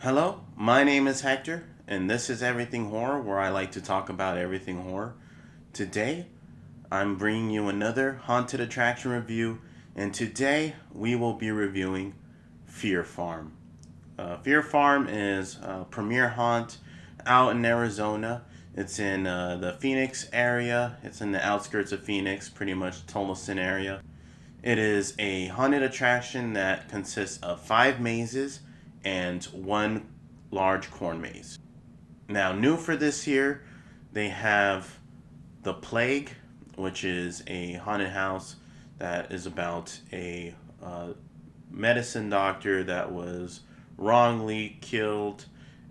Hello, my name is Hector, and this is Everything Horror, where I like to talk about everything horror. Today, I'm bringing you another haunted attraction review, and today we will be reviewing Fear Farm. Fear Farm is a premier haunt out in Arizona. It's in the Phoenix area. It's in the outskirts of Phoenix, pretty much Tolleson area. It is a haunted attraction that consists of 5 mazes and one large corn maze. Now, new for this year, they have The Plague, which is a haunted house that is about a medicine doctor that was wrongly killed,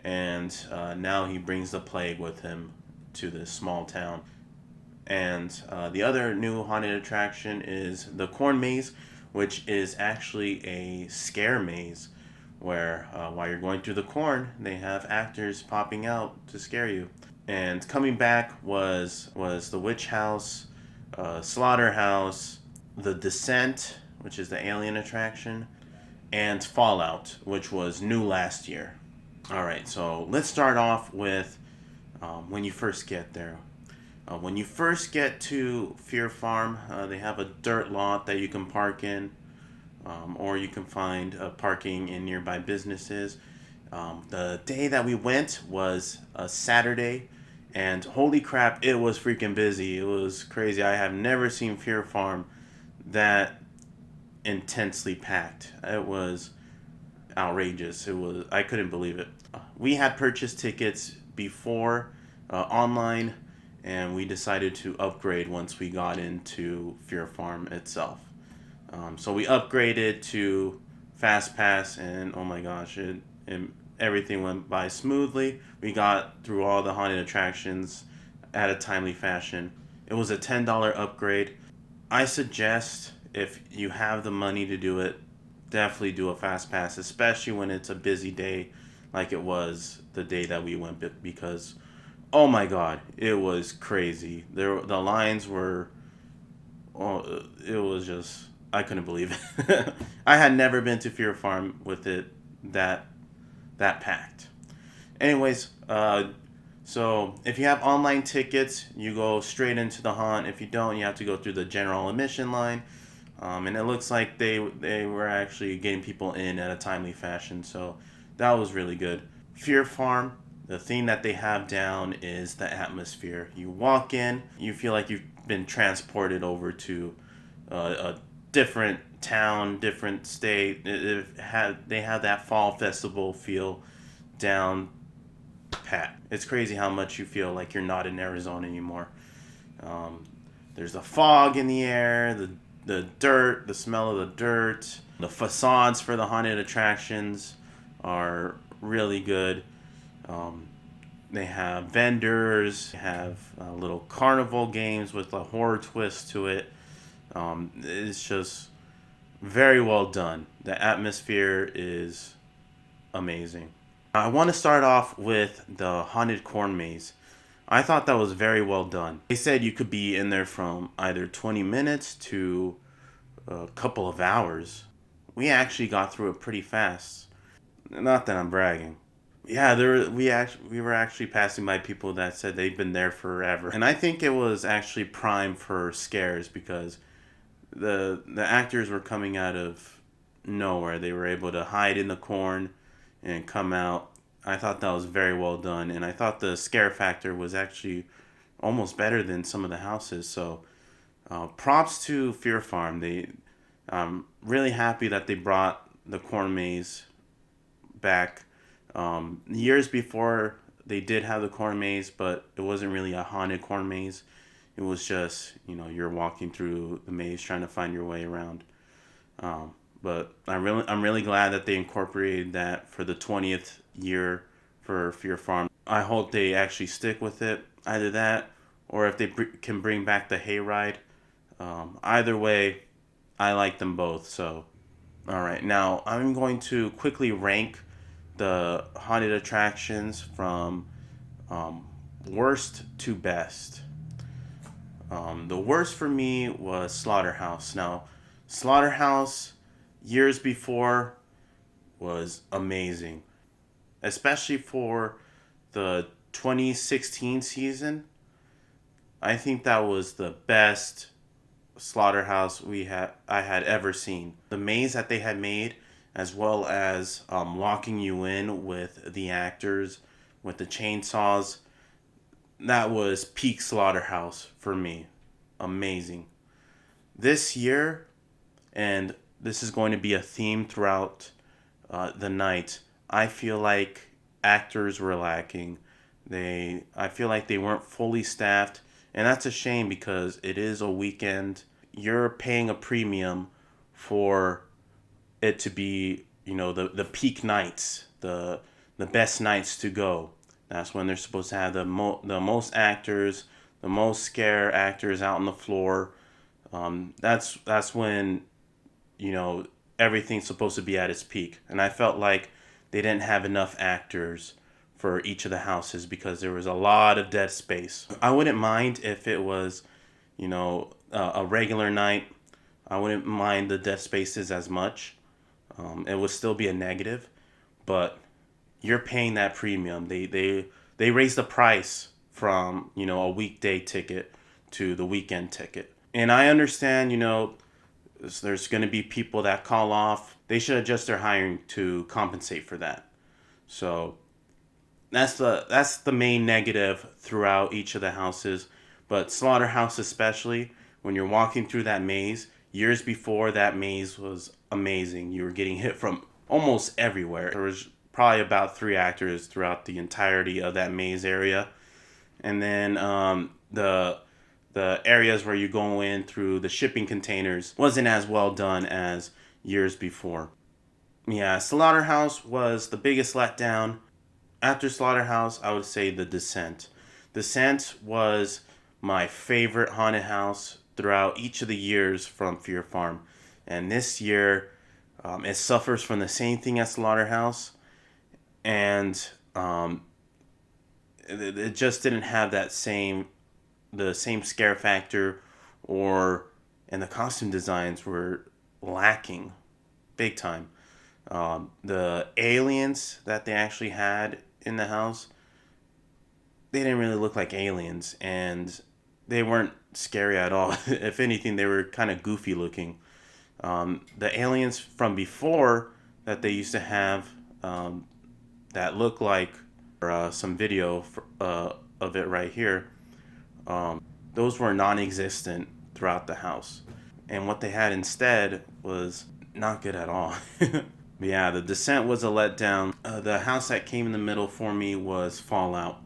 and now he brings the plague with him to this small town. And the other new haunted attraction is the Corn Maze, which is actually a scare maze where while you're going through the corn, they have actors popping out to scare you. And coming back was the Witch House, Slaughterhouse, The Descent, which is the alien attraction, and Fallout, which was new last year. All right, so let's start off with when you first get there. When you first get to Fear Farm, they have a dirt lot that you can park in, or you can find parking in nearby businesses. The day that we went was a Saturday, and holy crap, it was freaking busy. It was crazy. I have never seen Fear Farm that intensely packed. It was outrageous. I couldn't believe it. We had purchased tickets before online, and we decided to upgrade once we got into Fear Farm itself. So we upgraded to Fast Pass, and oh my gosh, everything went by smoothly. We got through all the haunted attractions at a timely fashion. It was a $10 upgrade. I suggest if you have the money to do it, definitely do a Fast Pass, especially when it's a busy day like it was the day that we went, because oh my god, it was crazy. The lines were, oh, it was just, I couldn't believe it. I had never been to Fear Farm with it that that packed. Anyways, so if you have online tickets, you go straight into the haunt. If you don't, you have to go through the general admission line. And it looks like they were actually getting people in at a timely fashion, so that was really good. Fear Farm, the thing that they have down is the atmosphere. You walk in, you feel like you've been transported over to a different town, different state. They have that fall festival feel down pat. It's crazy how much you feel like you're not in Arizona anymore. Um, there's a fog in the air, the dirt, the smell of the dirt. The facades for the haunted attractions are really good. Um, they have vendors, they have little carnival games with a horror twist to it. It's just very well done. The atmosphere is amazing. I want to start off with the haunted corn maze. I thought that was very well done. They said you could be in there from either 20 minutes to a couple of hours. We actually got through it pretty fast. Not that I'm bragging. Yeah, we were actually passing by people that said they've been there forever, and I think it was actually prime for scares because the actors were coming out of nowhere. They were able to hide in the corn and come out. I thought that was very well done, and I thought the scare factor was actually almost better than some of the houses. So, props to Fear Farm. I'm really happy that they brought the corn maze back. Years before, they did have the corn maze, but it wasn't really a haunted corn maze. It was just, you're walking through the maze trying to find your way around. But I'm really glad that they incorporated that for the 20th year for Fear Farm. I hope they actually stick with it. Either that, or if they can bring back the hayride. Either way, I like them both. So, all right. Now I'm going to quickly rank the haunted attractions from worst to best. The worst for me was Slaughterhouse. Now, Slaughterhouse years before was amazing. especially for the 2016 season. I think that was the best slaughterhouse I had ever seen. The maze that they had made, as well as locking you in with the actors, with the chainsaws, that was peak slaughterhouse for me. Amazing. This year, and this is going to be a theme throughout the night, I feel like actors were lacking. I feel like they weren't fully staffed, and that's a shame because it is a weekend. You're paying a premium for it to be, the peak nights, the best nights to go. That's when they're supposed to have the most actors, the most scare actors out on the floor. That's when you know everything's supposed to be at its peak, and I felt like they didn't have enough actors for each of the houses because there was a lot of dead space. I wouldn't mind if it was, a regular night. I wouldn't mind the dead spaces as much. It would still be a negative, but you're paying that premium. They raised the price from a weekday ticket to the weekend ticket, and I understand. There's going to be people that call off. They should adjust their hiring to compensate for that. So that's the main negative throughout each of the houses, but Slaughterhouse especially, when you're walking through that maze. Years before, that maze was amazing. You were getting hit from almost everywhere. There was probably about three actors throughout the entirety of that maze area, and then the areas where you go in through the shipping containers wasn't as well done as years before. Yeah, Slaughterhouse was the biggest letdown. After Slaughterhouse, I would say The Descent. Descent was my favorite haunted house throughout each of the years from Fear Farm. And this year, it suffers from the same thing as Slaughterhouse. And it just didn't have the same scare factor, and the costume designs were lacking big time. The aliens that they actually had in the house, they didn't really look like aliens, and they weren't scary at all. If anything, they were kind of goofy looking. The aliens from before that they used to have, that look like some video of it right here, those were non-existent throughout the house. And what they had instead was not good at all. Yeah, The Descent was a letdown. The house that came in the middle for me was Fallout.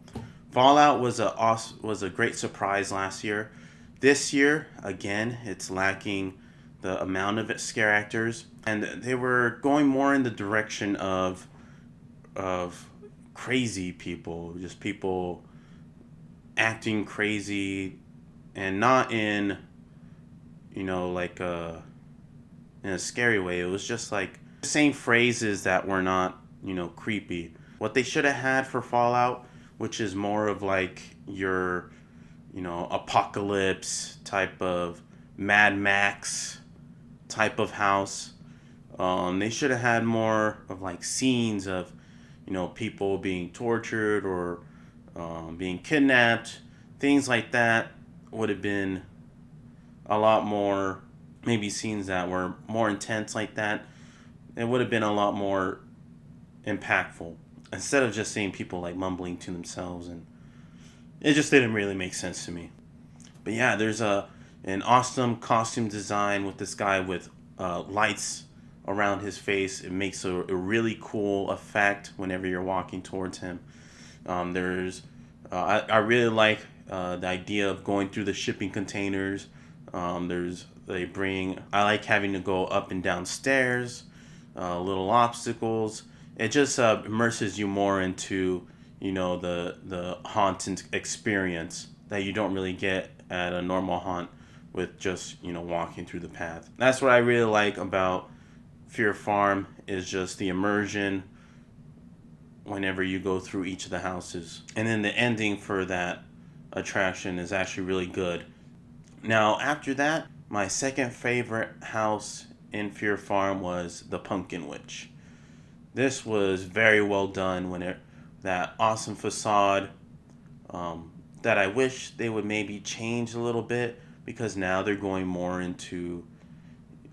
Fallout was a great surprise last year. This year, again, it's lacking the amount of scare actors, and they were going more in the direction of crazy people, just people acting crazy, and not in like in a scary way. It was just like saying phrases that were not creepy. What they should have had for Fallout, which is more of like your apocalypse type of Mad Max type of house. They should have had more of like scenes of people being tortured or being kidnapped. Things like that would have been a lot more, maybe scenes that were more intense like that. It would have been a lot more impactful instead of just seeing people like mumbling to themselves, and it just didn't really make sense to me. But yeah, there's an awesome costume design with this guy with lights around his face. It makes a really cool effect whenever you're walking towards him. I really like the idea of going through the shipping containers. I like having to go up and down stairs, little obstacles. It just immerses you more into the haunted experience that you don't really get at a normal haunt with just walking through the path. That's what I really like about Fear Farm, is just the immersion whenever you go through each of the houses. And then the ending for that attraction is actually really good. Now, after that, my second favorite house in Fear Farm was the Pumpkin Witch. This was very well done that awesome facade that I wish they would maybe change a little bit, because now they're going more into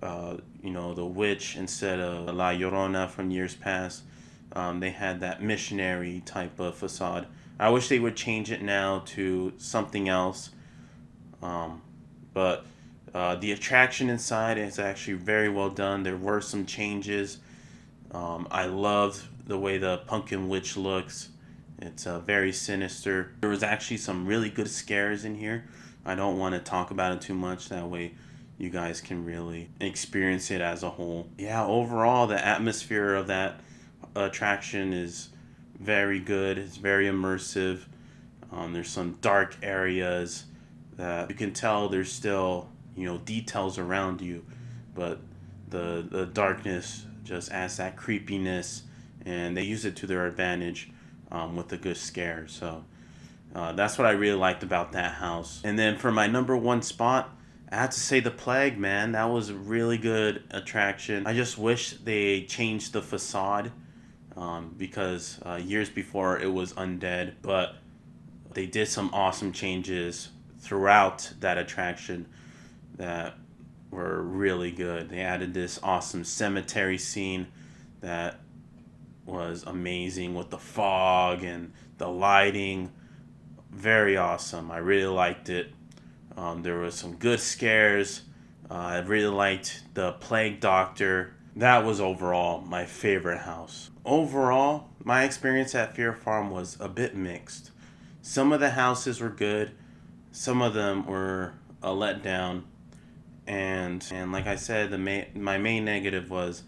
the witch instead of La Llorona from years past. They had that missionary type of facade. I wish they would change it now to something else. But the attraction inside is actually very well done. There were some changes. I loved the way the pumpkin witch looks. It's very sinister. There was actually some really good scares in here. I don't want to talk about it too much. That way you guys can really experience it as a whole. Yeah, overall, the atmosphere of that attraction is very good. It's very immersive. There's some dark areas that you can tell there's still, details around you, but the darkness just adds that creepiness, and they use it to their advantage with a good scare. So that's what I really liked about that house. And then for my number one spot, I have to say the Plague, man. That was a really good attraction. I just wish they changed the facade because years before it was undead, but they did some awesome changes throughout that attraction that were really good. They added this awesome cemetery scene that was amazing with the fog and the lighting. Very awesome. I really liked it. There was some good scares. I really liked the Plague Doctor. That was overall my favorite house. Overall, my experience at Fear Farm was a bit mixed. Some of the houses were good. Some of them were a letdown. And like I said, my main negative was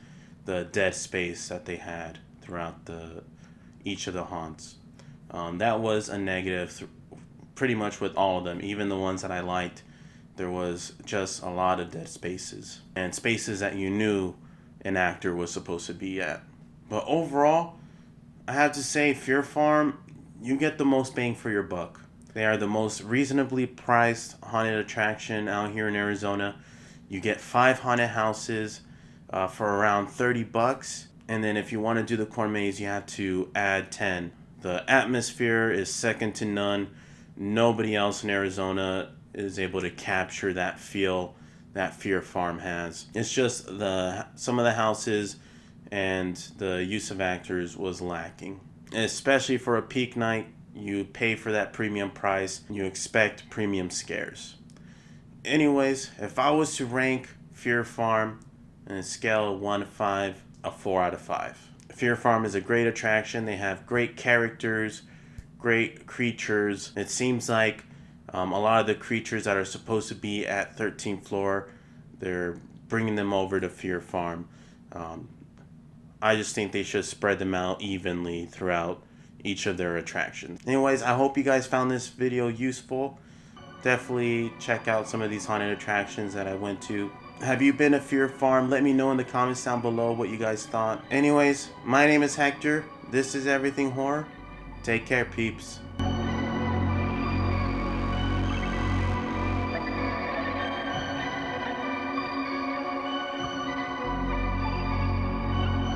the dead space that they had throughout each of the haunts. That was a negative pretty much with all of them. Even the ones that I liked, there was just a lot of dead spaces. And spaces that you knew an actor was supposed to be at. But overall, I have to say, Fear Farm, you get the most bang for your buck. They are the most reasonably priced haunted attraction out here in Arizona. You get 5 haunted houses for around $30. And then if you want to do the corn maze, you have to add 10. The atmosphere is second to none. Nobody else in Arizona is able to capture that feel that Fear Farm has. It's just some of the houses and the use of actors was lacking. Especially for a peak night, you pay for that premium price, you expect premium scares. Anyways, if I was to rank Fear Farm on a scale of 1 to 5, a 4 out of 5. Fear Farm is a great attraction. They have great characters, great creatures. It seems like a lot of the creatures that are supposed to be at 13th floor, they're bringing them over to Fear Farm. I just think they should spread them out evenly throughout each of their attractions. Anyways, I hope you guys found this video useful. Definitely check out some of these haunted attractions that I went to. Have you been to Fear Farm? Let me know in the comments down below what you guys thought. Anyways, my name is Hector. This is Everything Horror. Take care, peeps.